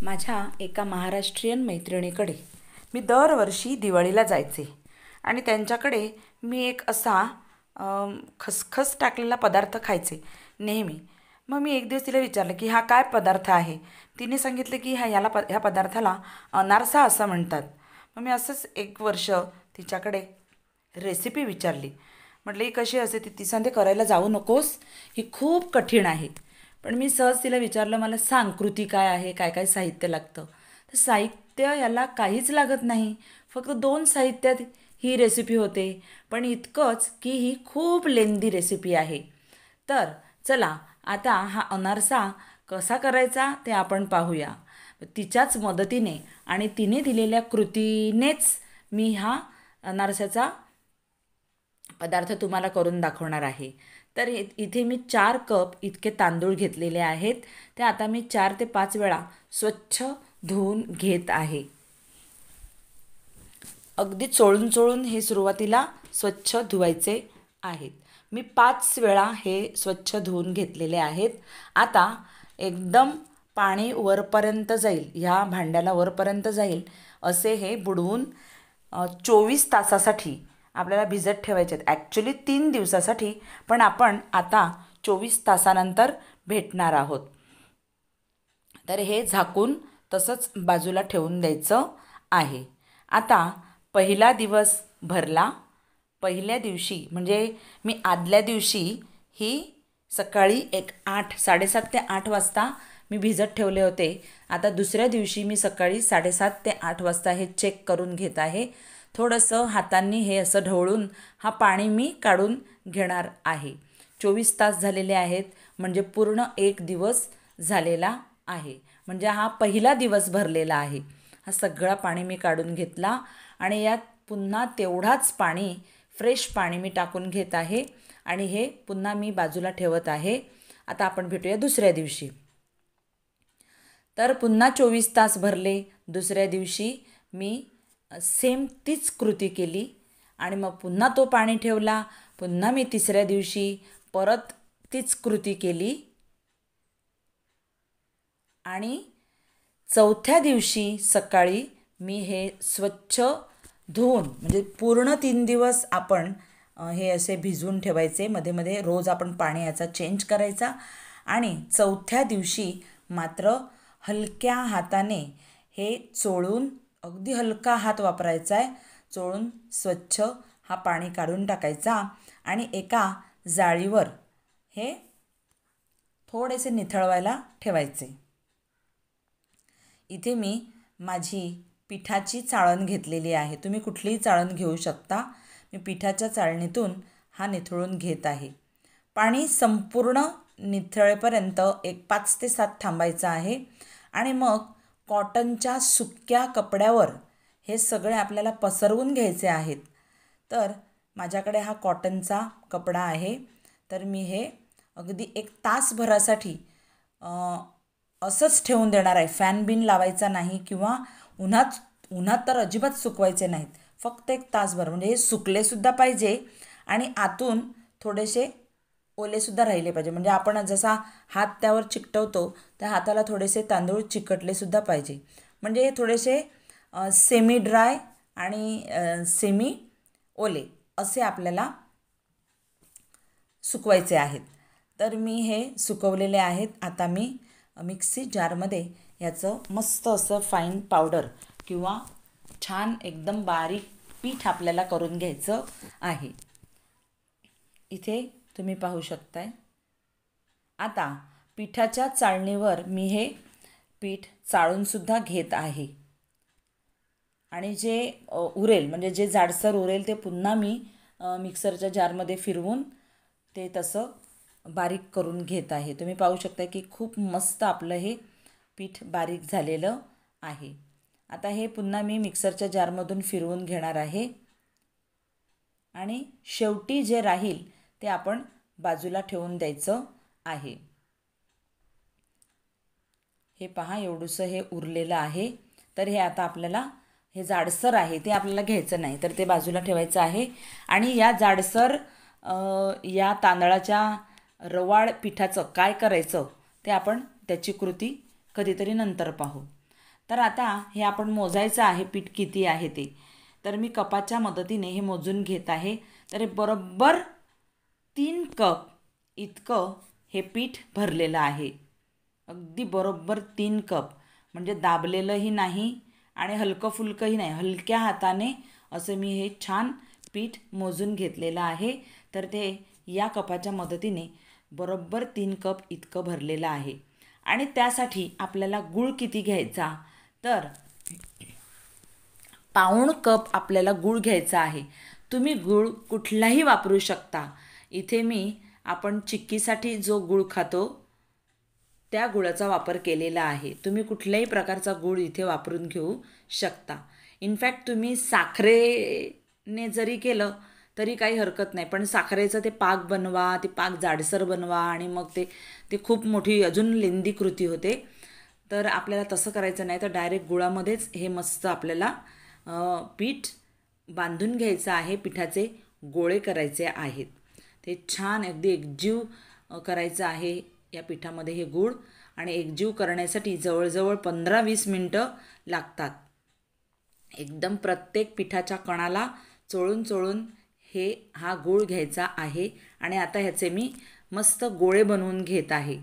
माझ्या एका महाराष्ट्रीयन मैत्रिणीकडे मी दरवर्षी दिवाळीला जायचे आणि त्यांच्याकडे मी एक असा खसखस टाकलेला पदार्थ खायचे नेहमी. मग मी एक दिवस तिला विचारलं की हा काय पदार्थ आहे. तिने सांगितलं की ह्या पदार्थाला अनारसा असं म्हणतात. मग मी असंच एक वर्ष तिच्याकडे रेसिपी विचारली. म्हटलं ही कशी असते. ती सांगते करायला जाऊ नकोस, ही खूप कठीण आहे. पण मी सहज तिला विचारलं, मला सांग कृती काय आहे, काय काय साहित्य लागतं. तर साहित्य याला काहीच लागत नाही, फक्त 2 साहित्यात ही रेसिपी होते. पण इतकंच की ही खूप लेंदी रेसिपी आहे. तर चला आता हा अनारसा कसा करायचा ते आपण पाहूया. तिच्याच मदतीने आणि तिने दिलेल्या कृतीनेच मी हा अनारसाचा पदार्थ तुम्हाला करून दाखवणार आहे. तर इथे मी 4 कप इतके तांदूळ घेतलेले आहेत. ते आता मी 4 ते 5 वेळा स्वच्छ धुवून घेत आहे. अगदी चोळून चोळून हे सुरुवातीला स्वच्छ धुवायचे आहेत. मी 5 वेळा हे स्वच्छ धुवून घेतलेले आहेत. आता एकदम पाणी वरपर्यंत जाईल, ह्या भांड्याला वरपर्यंत जाईल असे हे बुडवून 24 तासासाठी आपल्याला भिजत ठेवायचे आहेत. ॲक्च्युली 3 दिवसासाठी, पण आपण आता 24 तासानंतर भेटणार आहोत. तर हे झाकून तसंच बाजूला ठेवून द्यायचं आहे. आता पहिला दिवस भरला. पहिल्या दिवशी म्हणजे मी आदल्या दिवशी ही सकाळी 7:30 ते 8 वाजता मी भिजत ठेवले होते. आता दुसऱ्या दिवशी मी सकाळी 7:30 ते 8 वाजता हे चेक करून घेत आहे. थोडंसं हातांनी हे असं ढवळून हा पाणी मी काढून घेणार आहे. 24 तास झालेले आहेत, म्हणजे पूर्ण एक दिवस झालेला आहे. म्हणजे हा पहिला दिवस भरलेला आहे. हा सगळा पाणी मी काढून घेतला आणि यात पुन्हा तेवढाच पाणी, फ्रेश पाणी मी टाकून घेत आहे आणि हे पुन्हा मी बाजूला ठेवत आहे. आता आपण भेटूया दुसऱ्या दिवशी. तर पुन्हा 24 तास भरले. दुसऱ्या दिवशी मी सेम तीच कृती केली आणि मग पुन्हा तो पाणी ठेवला. पुन्हा मी तिसऱ्या दिवशी परत तीच कृती केली आणि चौथ्या दिवशी सकाळी मी हे स्वच्छ धुवून, म्हणजे पूर्ण 3 दिवस आपण हे असे भिजवून ठेवायचे. मध्ये मध्ये रोज आपण पाणी याचा चेंज करायचा आणि चौथ्या दिवशी मात्र हलक्या हाताने हे चोळून, अगदी हलका हात वापरायचा आहे, चोळून स्वच्छ हा पाणी काढून टाकायचा आणि एका जाळीवर हे थोडेसे निथळवायला ठेवायचे. इथे मी माझी पिठाची चाळण घेतलेली आहे. तुम्ही कुठलीही चाळण घेऊ शकता. मी पिठाच्या चाळणीतून हा निथळून घेत आहे. पाणी संपूर्ण निथळेपर्यंत एक 5 ते 7 थांबायचं आहे आणि मग कॉटनच्या सुक्या कपड्यावर हे सगळे आपल्याला पसरवून घ्यायचे आहेत. तर माझ्याकडे हा कॉटनचा कपडा आहे. तर मी हे अगदी 1 तासभरासाठी असंच ठेवून देणार आहे. फॅन बिन लावायचा नाही किंवा उन्हात तर अजिबात सुकवायचे नाहीत. फक्त 1 तासभर, म्हणजे हे सुकलेसुद्धा पाहिजे आणि आतून थोडेसे ओलेसुद्धा राहिले पाहिजे. म्हणजे आपण जसा हात त्यावर चिकटवतो त्या हाताला थोडेसे तांदूळ चिकटलेसुद्धा पाहिजे. म्हणजे हे थोडेसे सेमी ड्राय आणि सेमी ओले असे आपल्याला सुकवायचे आहेत. तर मी हे सुकवलेले आहेत. आता मी मिक्सी जारमध्ये याचं मस्त असं फाईन पावडर किंवा छान एकदम बारीक पीठ आपल्याला करून घ्यायचं आहे. इथे तुम्ही पाहू शकताय. आता पिठाच्या चाळणीवर मी हे पीठ चाळूनसुद्धा घेत आहे आणि जे उरेल, म्हणजे जे जाडसर उरेल ते पुन्हा मी मिक्सरच्या जारमध्ये फिरवून ते तसं बारीक करून घेत आहे. तुम्ही पाहू शकता की खूप मस्त आपलं हे पीठ बारीक झालेलं आहे. आता हे पुन्हा मी मिक्सरच्या जारमधून फिरवून घेणार आहे आणि शेवटी जे राहील ते आपण बाजूला ठेवून द्यायचं आहे. हे पहा, एवढंसं हे उरलेलं आहे. तर हे आता आपल्याला, हे जाडसर आहे ते आपल्याला घ्यायचं नाही, तर ते बाजूला ठेवायचं आहे. आणि या जाडसर या तांदळाच्या रवाळ पिठाचं काय करायचं ते आपण त्याची कृती कधीतरी नंतर पाहू. तर आता हे आपण मोजायचं आहे पीठ किती आहे ते. तर मी कपाच्या मदतीने हे मोजून घेत आहे. तर हे बरोबर 3 कप इतकं हे पीठ भरलेलं आहे. अगदी बरोबर 3 कप, म्हणजे दाबलेलंही नाही आणि हलकं फुलकंही नाही. हलक्या हाताने असं मी हे छान पीठ मोजून घेतलेलं आहे. तर ते या कपाच्या मदतीने बरोबर 3 कप इतकं भरलेलं आहे. आणि त्यासाठी आपल्याला गूळ किती घ्यायचा, तर पाऊण कप आपल्याला गूळ घ्यायचा आहे. तुम्ही गूळ कुठलाही वापरू शकता. इथे मी आपण चिक्कीसाठी जो गूळ खातो त्या गुळाचा वापर केलेला आहे. तुम्ही कुठल्याही प्रकारचा गूळ इथे वापरून घेऊ शकता. इनफॅक्ट तुम्ही साखरेने जरी केलं तरी काही हरकत नाही. पण साखरेचं ते पाक बनवा, ते पाक जाडसर बनवा आणि मग ते ते खूप मोठी अजून लेंदी कृती होते. तर आपल्याला तसं करायचं नाही. तर डायरेक्ट गुळामध्येच हे मस्त आपल्याला पीठ बांधून घ्यायचं आहे. पिठाचे गोळे करायचे आहेत. ते छान अगदी एकजीव करायचं आहे या पिठामध्ये हे गूळ. आणि एकजीव करण्यासाठी जवळजवळ 15-20 मिनटं लागतात. एकदम प्रत्येक पिठाच्या कणाला चोळून चोळून हा गूळ घ्यायचा आहे. आणि आता ह्याचे मी मस्त गोळे बनवून घेत आहे.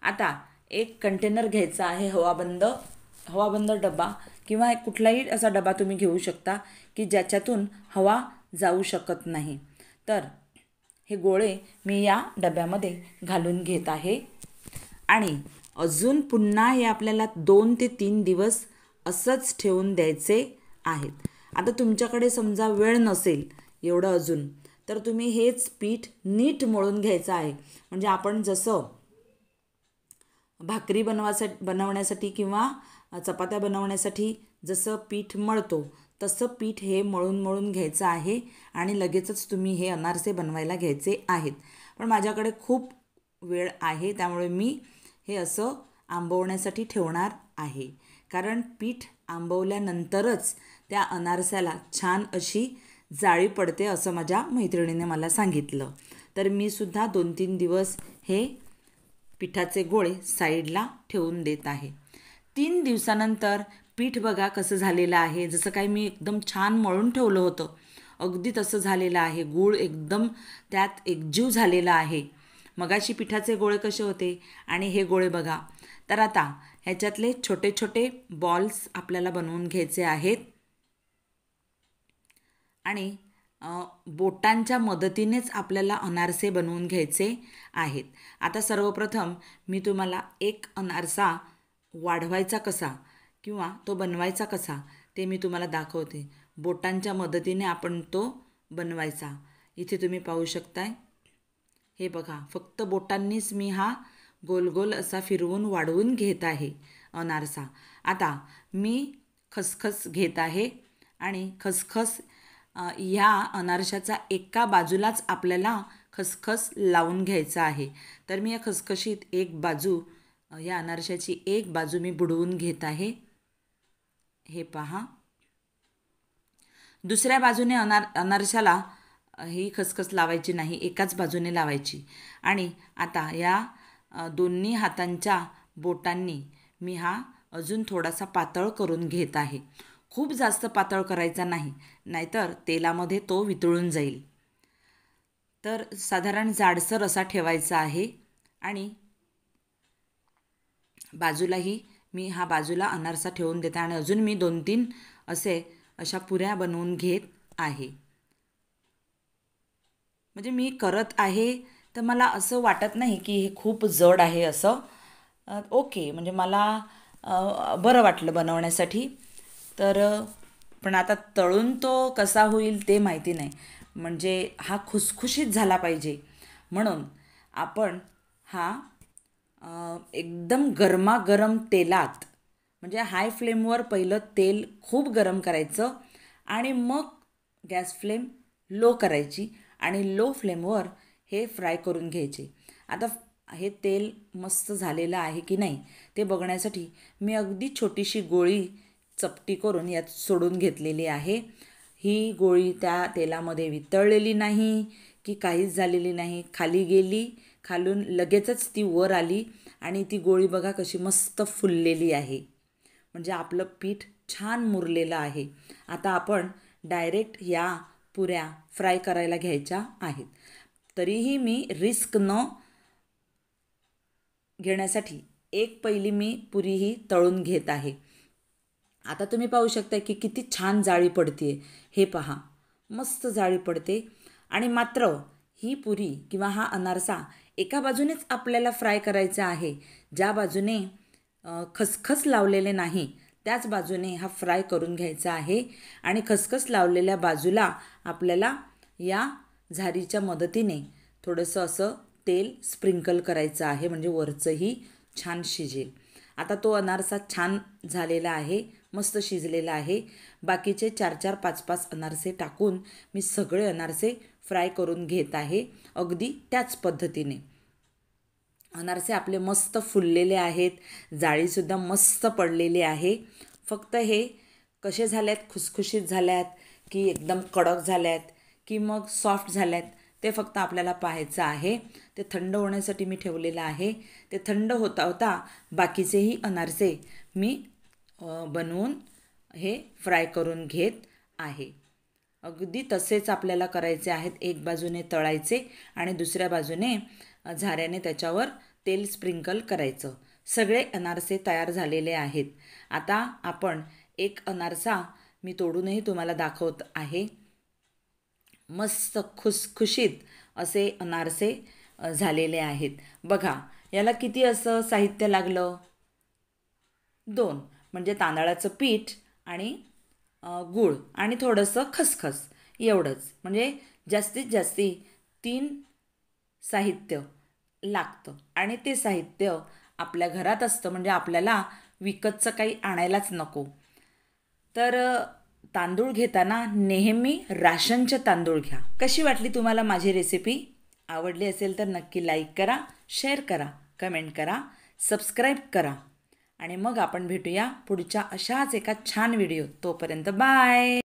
आता एक कंटेनर घ्यायचा आहे, हवाबंद डबा किंवा कुठलाही असा डबा तुम्ही घेऊ शकता की ज्याच्यातून हवा जाऊ शकत नाही. तर हे गोळे मी या डब्यामध्ये घालून घेत आहे. आणि अजून पुन्हा हे आपल्याला 2 ते 3 दिवस असंच ठेवून द्यायचे आहेत. आता तुमच्याकडे समजा वेळ नसेल एवढं अजून, तर तुम्ही हेच पीठ नीट मळून घ्यायचं आहे. म्हणजे आपण जसं भाकरी बनवण्यासाठी किंवा चपात्या बनवण्यासाठी जसं पीठ मळतो तसं पीठ हे मळून घ्यायचं आहे. आणि लगेचच तुम्ही हे अनारसे बनवायला घ्यायचे आहेत. पण माझ्याकडे खूप वेळ आहे त्यामुळे मी हे असं आंबवण्यासाठी ठेवणार आहे. कारण पीठ आंबवल्यानंतरच त्या अनारस्याला छान अशी जाळी पडते असं माझ्या मैत्रिणीने मला सांगितलं. तर मी सुद्धा 2-3 दिवस हे पिठाचे गोळे साईडला ठेवून देत आहे. 3 दिवसानंतर पीठ बघा कसं झालेलं आहे. जसं काही मी एकदम छान मळून ठेवलं होतं अगदी तसं झालेलं आहे. गूळ एकदम त्यात एकजीव झालेला आहे. मगाशी पिठाचे गोळे कसे होते आणि हे गोळे बघा. तर आता ह्याच्यातले छोटे छोटे बॉल्स आपल्याला बनवून घ्यायचे आहेत. आणि बोटांच्या मदतीनेच आपल्याला अनारसे बनवून घ्यायचे आहेत. आता सर्वप्रथम मी तुम्हाला एक अनारसा वाढवायचा कसा किंवा तो बनवायचा कसा ते मी तुम्हाला दाखवते. बोटांच्या मदतीने आपण तो बनवायचा. इथे तुम्ही पाहू शकताय. हे बघा, फक्त बोटांनीच मी हा गोल गोल असा फिरवून वाढवून घेत आहे अनारसा. आता मी खसखस घेत आहे आणि खसखस ह्या अनारशाचा एका बाजूलाच आपल्याला खसखस लावून घ्यायचा आहे. तर मी या खसखशीत एक बाजू या अनारशाची एक बाजू मी बुडवून घेत आहे. हे पहा. दुसऱ्या बाजूने अनारशाला ही खसखस लावायची नाही, एकाच बाजूने लावायची. आणि आता या दोन्ही हातांच्या बोटांनी मी हा अजून थोडासा पातळ करून घेत आहे. खूप जास्त पातळ करायचा नाही, नाहीतर तेलामध्ये तो वितळून जाईल. तर साधारण जाडसर असा ठेवायचा आहे. आणि बाजूलाही मी हा बाजूला अनारसा ठेवून देते. आणि अजून मी 2-3 अशा पुऱ्या बनवून घेत आहे. म्हणजे मी करत आहे तर मला असं वाटत नाही की हे खूप जड आहे असं. ओके, म्हणजे मला बरं वाटलं बनवण्यासाठी. तर पण आता तळून तो कसा होईल ते माहिती नाही. म्हणजे हा खुसखुशीत झाला पाहिजे म्हणून आपण हा एकदम गरमागरम तेलात, म्हणजे हाय फ्लेमवर पहिलं तेल खूप गरम करायचं आणि मग गॅस फ्लेम लो करायची आणि लो फ्लेमवर हे फ्राय करून घ्यायचे. आता हे तेल मस्त झालेलं आहे की नाही ते बघण्यासाठी मी अगदी छोटीशी गोळी चपटी करून यात सोडून घेतलेली आहे. ही गोळी त्या तेलामध्ये वितळलेली नाही की काहीच झालेली नाही. खाली गेली, खालून लगेचच ती वर आली आणि ती गोळी बघा कशी मस्त फुललेली आहे. म्हणजे आपलं पीठ छान मुरलेलं आहे. आता आपण डायरेक्ट या पुऱ्या फ्राय करायला घ्यायच्या आहेत. तरीही मी रिस्क न घेण्यासाठी एक पहिली मी पुरी ही तळून घेत आहे. आता तुम्ही पाहू शकता की किती छान जाळी पडते. हे पहा, मस्त जाळी पडते. आणि मात्र ही पुरी किंवा हा अनारसा एका बाजूनेच आपल्याला फ्राय करायचा आहे. ज्या बाजूने खसखस लावलेले नाही त्याच बाजूने हा फ्राय करून घ्यायचा आहे. आणि खसखस लावलेल्या बाजूला आपल्याला या झारीच्या मदतीने थोडंसं असं तेल स्प्रिंकल करायचं आहे, म्हणजे वरचंही छान शिजेल. आता तो अनारसा छान झालेला आहे, मस्त शिजलेला आहे. बाकीचे 4-4, 5-5 अनारसे टाकून मी सगळे अनारसे फ्राय करून घेत आहे, अगदी त्याच पद्धतीने. अनारसे आपले मस्त फुललेले आहेत, जाळीसुद्धा मस्त पडलेली आहे. फक्त हे कसे झाल्यात, खुसखुशीत झाल्यात की एकदम कडक झाल्यात की मग सॉफ्ट झाल्यात, ते फक्त आपल्याला पाहायचं आहे. ते थंड होण्यासाठी मी ठेवलेलं आहे. ते थंड होता होता बाकीचेही अनारसे मी बनवून हे फ्राय करून घेत आहे. अगदी तसेच आपल्याला करायचे आहेत. एक बाजूने तळायचे आणि दुसऱ्या बाजूने झाऱ्याने त्याच्यावर तेल स्प्रिंकल करायचं. सगळे अनारसे तयार झालेले आहेत. आता आपण एक अनारसा मी तोडूनही तुम्हाला दाखवत आहे. मस्त खुसखुशीत असे अनारसे झालेले आहेत. बघा, याला किती असं साहित्य लागलं? 2, म्हणजे तांदळाचं पीठ आणि गूळ आणि थोडंसं खसखस, एवढंच. म्हणजे जास्तीत जास्त 3 साहित्य लागतं आणि ते साहित्य आपल्या घरात असतं, म्हणजे आपल्याला विकतचं काही आणायलाच नको. तर तांदूळ घेताना नेहमी राशनचे तांदूळ घ्या. कशी वाटली तुम्हाला माझी रेसिपी? आवडली असेल तर नक्की लाईक करा, शेअर करा, कमेंट करा, सबस्क्राईब करा. आणि मग आपण भेटूया पुढच्या अशाच एका छान व्हिडिओ. तोपर्यंत बाय.